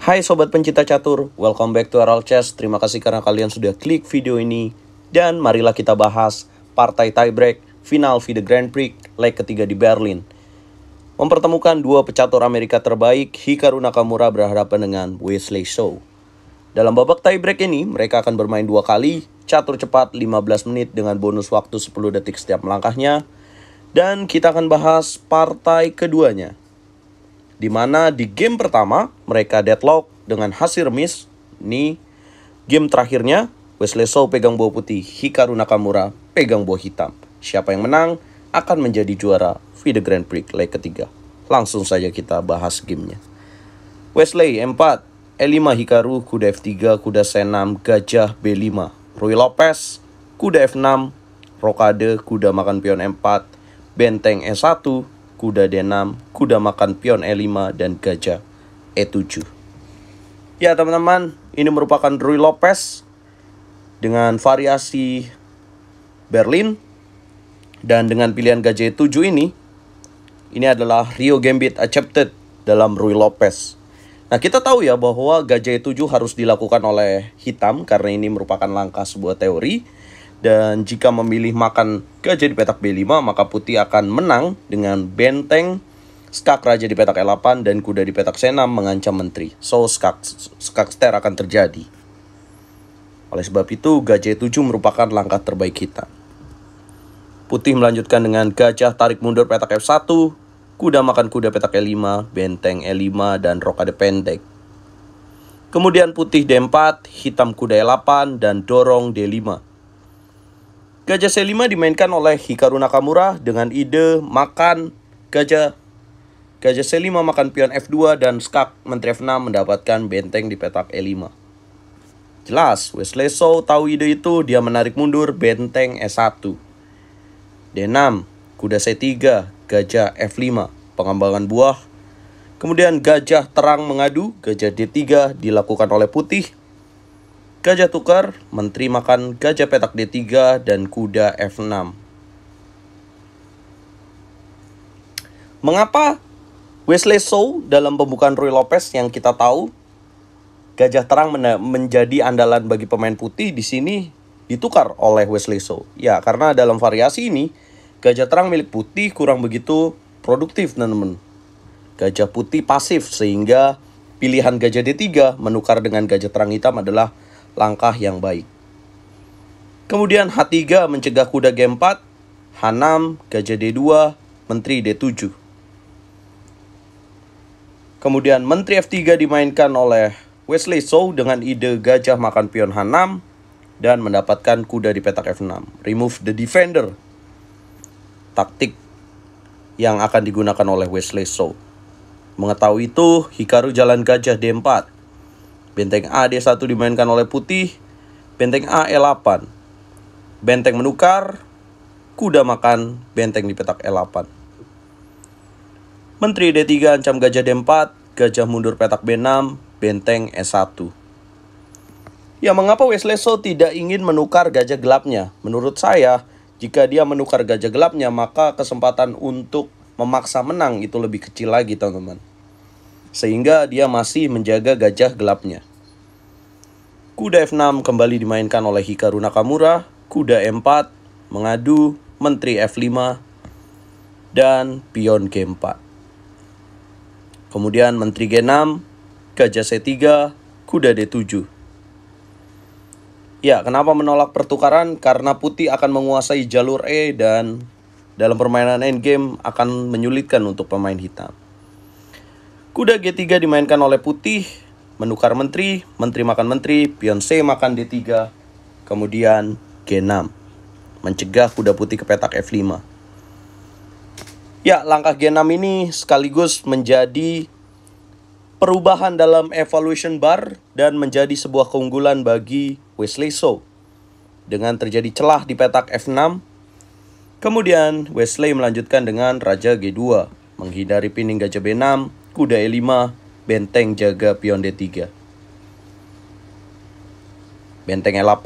Hai sobat pencinta catur, welcome back to Aral Chess. Terima kasih karena kalian sudah klik video ini. Dan marilah kita bahas partai tiebreak final FIDE Grand Prix leg ketiga di Berlin. Mempertemukan dua pecatur Amerika terbaik, Hikaru Nakamura berhadapan dengan Wesley So. Dalam babak tiebreak ini, mereka akan bermain dua kali, catur cepat 15 menit dengan bonus waktu 10 detik setiap melangkahnya. Dan kita akan bahas partai keduanya, di mana di game pertama mereka deadlock dengan hasil remis. Ini game terakhirnya, Wesley So pegang bola putih, Hikaru Nakamura pegang bola hitam. Siapa yang menang akan menjadi juara FIDE Grand Prix leg ketiga. Langsung saja kita bahas gamenya. Wesley E4, E5 Hikaru, kuda F3, kuda C6, gajah B5. Ruy Lopez, kuda F6, rokade, kuda makan pion M4, benteng E1, kuda D6, kuda makan pion E5, dan gajah E7. Ya teman-teman, ini merupakan Ruy Lopez dengan variasi Berlin. Dan dengan pilihan gajah E7 ini adalah Rio Gambit accepted dalam Ruy Lopez. Nah, kita tahu ya bahwa gajah E7 harus dilakukan oleh hitam karena ini merupakan langkah sebuah teori. Dan jika memilih makan gajah di petak B5, maka putih akan menang dengan benteng, skak raja di petak E8, dan kuda di petak C6 mengancam menteri. So, skak ster akan terjadi. Oleh sebab itu, gajah E7 merupakan langkah terbaik kita. Putih melanjutkan dengan gajah tarik mundur petak F1, kuda makan kuda petak E5, benteng E5, dan rokade pendek. Kemudian putih D4, hitam kuda E8, dan dorong D5. Gajah C5 dimainkan oleh Hikaru Nakamura dengan ide makan gajah C5 makan pion F2 dan skak menteri F6 mendapatkan benteng di petak E5. Jelas, Wesley So tahu ide itu, dia menarik mundur benteng E1. D6, kuda C3, gajah F5, pengembangan buah. Kemudian gajah terang mengadu, gajah D3 dilakukan oleh putih. Gajah tukar, menteri makan gajah petak D3 dan kuda F6. Mengapa Wesley So dalam pembukaan Ruy Lopez yang kita tahu gajah terang menjadi andalan bagi pemain putih, di sini ditukar oleh Wesley So? Ya, karena dalam variasi ini gajah terang milik putih kurang begitu produktif, teman-teman. Gajah putih pasif, sehingga pilihan gajah D3 menukar dengan gajah terang hitam adalah langkah yang baik. Kemudian H3 mencegah kuda G4, H6, gajah D2, menteri D7. Kemudian menteri F3 dimainkan oleh Wesley So dengan ide gajah makan pion H6 dan mendapatkan kuda di petak F6. Remove the defender, taktik yang akan digunakan oleh Wesley So. Mengetahui itu, Hikaru jalan gajah D4. Benteng A D1 dimainkan oleh putih. Benteng A E8. Benteng menukar. Kuda makan benteng di petak E8. Menteri D3 ancam gajah D4. Gajah mundur petak B6. Benteng E1. Ya, mengapa Wesley So tidak ingin menukar gajah gelapnya? Menurut saya, jika dia menukar gajah gelapnya, maka kesempatan untuk memaksa menang itu lebih kecil lagi, teman-teman. Sehingga dia masih menjaga gajah gelapnya. Kuda F6 kembali dimainkan oleh Hikaru Nakamura. Kuda E4 mengadu, menteri F5, dan pion G4. Kemudian menteri G6, gajah C3, kuda D7. Ya, kenapa menolak pertukaran? Karena putih akan menguasai jalur E dan dalam permainan endgame akan menyulitkan untuk pemain hitam. Kuda G3 dimainkan oleh putih, menukar menteri, menteri makan menteri, pion C makan D3, kemudian G6, mencegah kuda putih ke petak F5. Ya, langkah G6 ini sekaligus menjadi perubahan dalam evaluation bar dan menjadi sebuah keunggulan bagi Wesley So. Dengan terjadi celah di petak F6, kemudian Wesley melanjutkan dengan raja G2, menghindari pining gajah B6, kuda E5, benteng jaga pion D3. Benteng E8,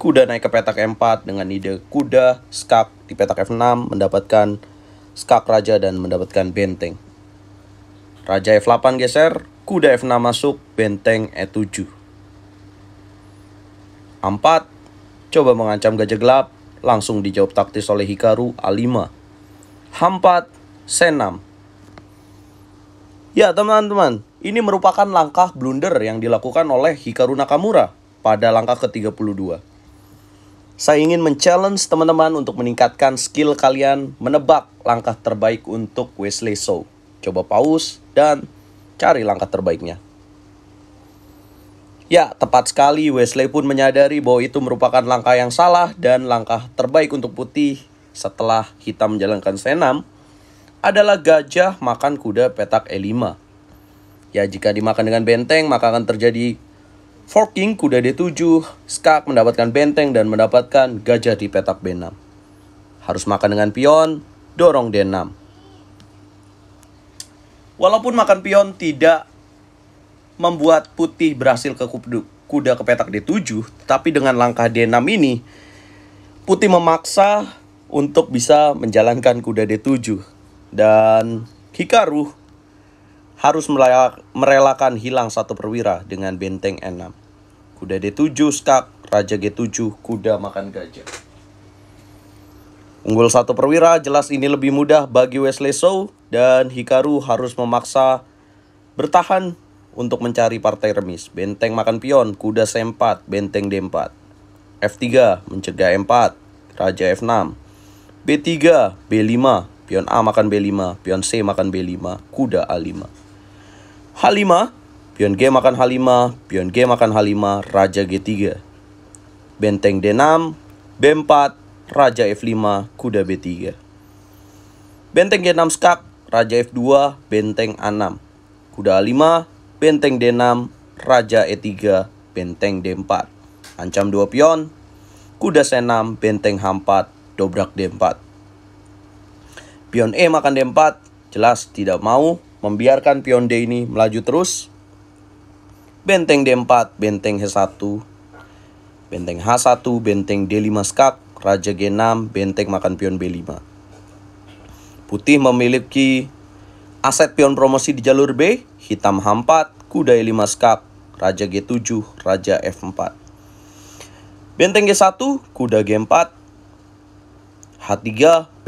kuda naik ke petak E4 dengan ide kuda skak di petak F6 mendapatkan skak raja dan mendapatkan benteng. Raja F8 geser, kuda F6 masuk, benteng E7. 4. Coba mengancam gajah gelap, langsung dijawab taktis oleh Hikaru, A5. H4, C6. Ya teman-teman, ini merupakan langkah blunder yang dilakukan oleh Hikaru Nakamura pada langkah ke-32. Saya ingin men-challenge teman-teman untuk meningkatkan skill kalian menebak langkah terbaik untuk Wesley So. Coba pause dan cari langkah terbaiknya. Ya, tepat sekali, Wesley pun menyadari bahwa itu merupakan langkah yang salah dan langkah terbaik untuk putih setelah hitam menjalankan C6 adalah gajah makan kuda petak E5. Ya, jika dimakan dengan benteng maka akan terjadi forking kuda D7, skak mendapatkan benteng dan mendapatkan gajah di petak B6. Harus makan dengan pion, dorong D6. Walaupun makan pion tidak membuat putih berhasil ke kuda ke petak D7, tapi dengan langkah D6 ini, putih memaksa untuk bisa menjalankan kuda D7. Dan Hikaru harus merelakan hilang satu perwira dengan benteng E6. Kuda D7, skak, raja G7, kuda makan gajah. Unggul satu perwira, jelas ini lebih mudah bagi Wesley So, dan Hikaru harus memaksa bertahan untuk mencari partai remis. Benteng makan pion, kuda C4, benteng D4. F3 mencegah E4, raja F6. B3, B5, pion A makan B5, pion C makan B5, kuda A5. H5, pion G makan H5, pion G makan H5, raja G3. Benteng D6, B4, raja F5, kuda B3. Benteng G6 skak, raja F2, benteng A6. Kuda A5, benteng D6, raja E3, benteng D4. Ancam 2 pion, kuda C6, benteng H4, dobrak D4. Pion E makan D4, jelas tidak mau membiarkan pion D ini melaju terus. Benteng D4, benteng H1, benteng H1, benteng D5 skak, raja G6, benteng makan pion B5. Putih memiliki aset pion promosi di jalur B, hitam H4, kuda E5 skak, raja G7, raja F4. Benteng G1, kuda G4, H3,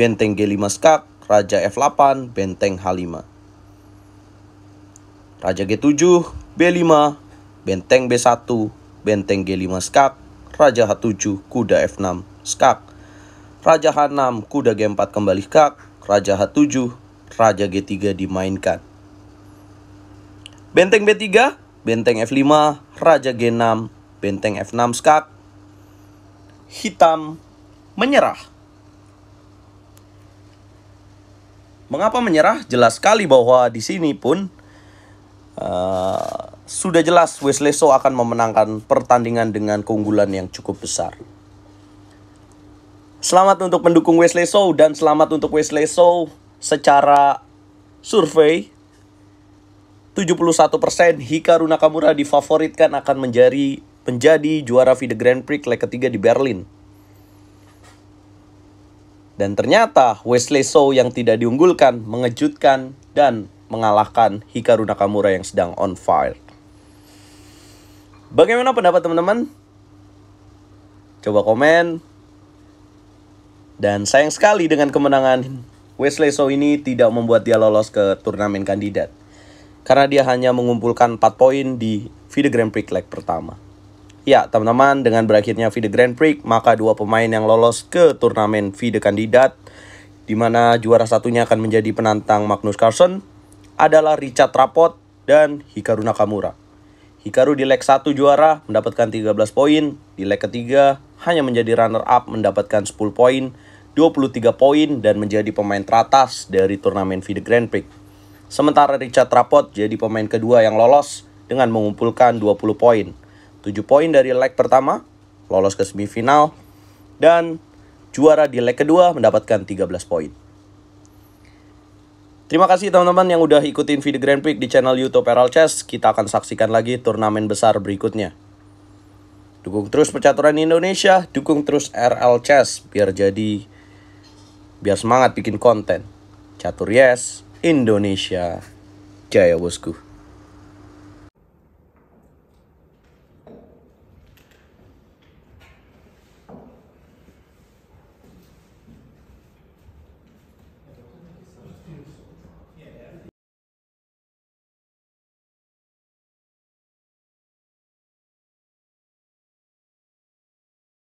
benteng G5 skak, raja F8, benteng H5. Raja G7, B5, benteng B1, benteng G5 skak, raja H7, kuda F6, skak. Raja H6, kuda G4 kembali skak, raja H7, raja G3 dimainkan. Benteng B3, benteng F5, raja G6, benteng F6 skak. Hitam menyerah. Mengapa menyerah? Jelas sekali bahwa di sini pun sudah jelas Wesley So akan memenangkan pertandingan dengan keunggulan yang cukup besar. Selamat untuk pendukung Wesley So dan selamat untuk Wesley So. Secara survei 71% Hikaru Nakamura difavoritkan akan menjadi juara FIDE Grand Prix leg ketiga di Berlin. Dan ternyata Wesley So yang tidak diunggulkan mengejutkan dan mengalahkan Hikaru Nakamura yang sedang on fire. Bagaimana pendapat teman-teman? Coba komen. Dan sayang sekali dengan kemenangan Wesley So ini tidak membuat dia lolos ke turnamen kandidat. Karena dia hanya mengumpulkan 4 poin di FIDE Grand Prix leg pertama. Ya teman-teman, dengan berakhirnya FIDE Grand Prix, maka 2 pemain yang lolos ke turnamen FIDE kandidat, di mana juara satunya akan menjadi penantang Magnus Carlsen, adalah Richard Rapport dan Hikaru Nakamura. Hikaru di leg 1 juara mendapatkan 13 poin, di leg ketiga hanya menjadi runner up mendapatkan 10 poin, 23 poin dan menjadi pemain teratas dari turnamen FIDE Grand Prix. Sementara Richard Rapport jadi pemain kedua yang lolos dengan mengumpulkan 20 poin. 7 poin dari leg pertama, lolos ke semifinal, dan juara di leg kedua mendapatkan 13 poin. Terima kasih teman-teman yang udah ikutin FIDE Grand Prix di channel YouTube RL Chess. Kita akan saksikan lagi turnamen besar berikutnya. Dukung terus percaturan Indonesia, dukung terus RL Chess biar semangat bikin konten. Catur yes, Indonesia jaya bosku.